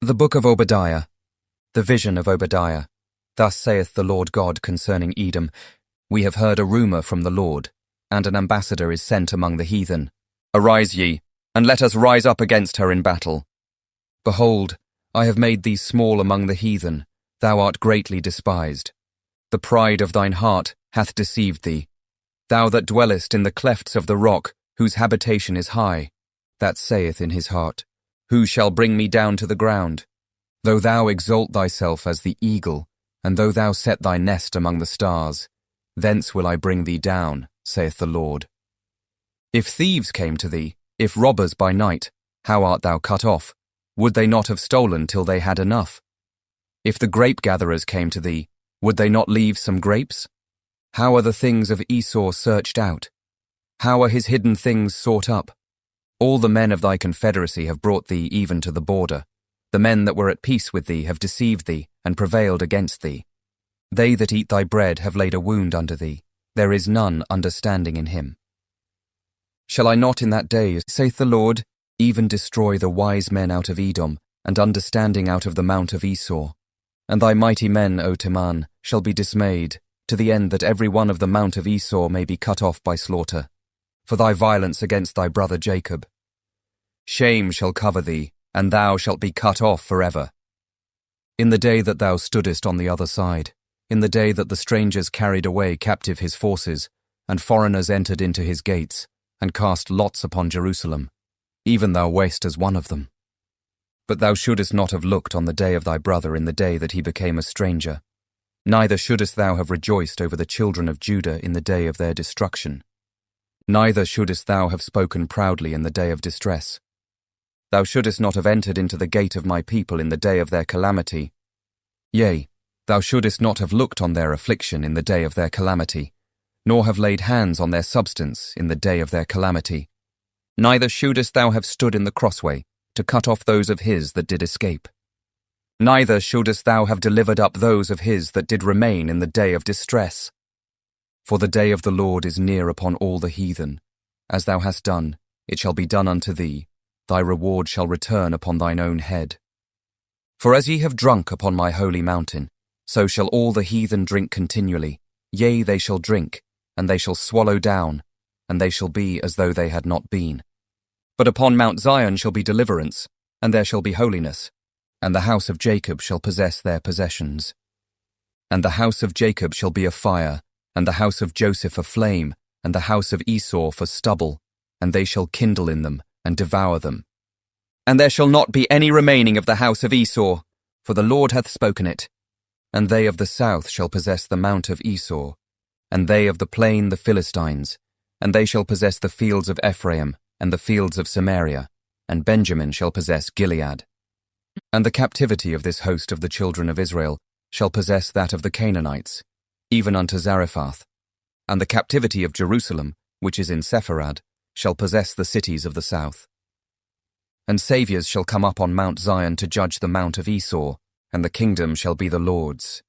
The Book of Obadiah. The vision of Obadiah. Thus saith the Lord God concerning Edom, We have heard a rumour from the Lord, and an ambassador is sent among the heathen. Arise ye, and let us rise up against her in battle. Behold, I have made thee small among the heathen, thou art greatly despised. The pride of thine heart hath deceived thee. Thou that dwellest in the clefts of the rock, whose habitation is high, that saith in his heart, Who shall bring me down to the ground? Though thou exalt thyself as the eagle, and though thou set thy nest among the stars, thence will I bring thee down, saith the Lord. If thieves came to thee, if robbers by night, how art thou cut off? Would they not have stolen till they had enough? If the grape-gatherers came to thee, would they not leave some grapes? How are the things of Esau searched out? How are his hidden things sought up? All the men of thy confederacy have brought thee even to the border. The men that were at peace with thee have deceived thee and prevailed against thee. They that eat thy bread have laid a wound under thee. There is none understanding in him. Shall I not in that day, saith the Lord, even destroy the wise men out of Edom, and understanding out of the mount of Esau? And thy mighty men, O Teman, shall be dismayed, to the end that every one of the mount of Esau may be cut off by slaughter, for thy violence against thy brother Jacob. Shame shall cover thee, and thou shalt be cut off forever. In the day that thou stoodest on the other side, in the day that the strangers carried away captive his forces, and foreigners entered into his gates, and cast lots upon Jerusalem, even thou wast as one of them. But thou shouldest not have looked on the day of thy brother in the day that he became a stranger, neither shouldest thou have rejoiced over the children of Judah in the day of their destruction. Neither shouldest thou have spoken proudly in the day of distress. Thou shouldest not have entered into the gate of my people in the day of their calamity. Yea, thou shouldest not have looked on their affliction in the day of their calamity, nor have laid hands on their substance in the day of their calamity. Neither shouldest thou have stood in the crossway to cut off those of his that did escape. Neither shouldest thou have delivered up those of his that did remain in the day of distress. For the day of the Lord is near upon all the heathen. As thou hast done, it shall be done unto thee. Thy reward shall return upon thine own head. For as ye have drunk upon my holy mountain, so shall all the heathen drink continually. Yea, they shall drink, and they shall swallow down, and they shall be as though they had not been. But upon Mount Zion shall be deliverance, and there shall be holiness, and the house of Jacob shall possess their possessions. And the house of Jacob shall be a fire, and the house of Joseph a flame, and the house of Esau for stubble, and they shall kindle in them, and devour them. And there shall not be any remaining of the house of Esau, for the Lord hath spoken it. And they of the south shall possess the mount of Esau, and they of the plain the Philistines, and they shall possess the fields of Ephraim, and the fields of Samaria, and Benjamin shall possess Gilead. And the captivity of this host of the children of Israel shall possess that of the Canaanites, even unto Zarephath. And the captivity of Jerusalem, which is in Sepharad, shall possess the cities of the south. And saviours shall come up on Mount Zion to judge the mount of Esau, and the kingdom shall be the Lord's.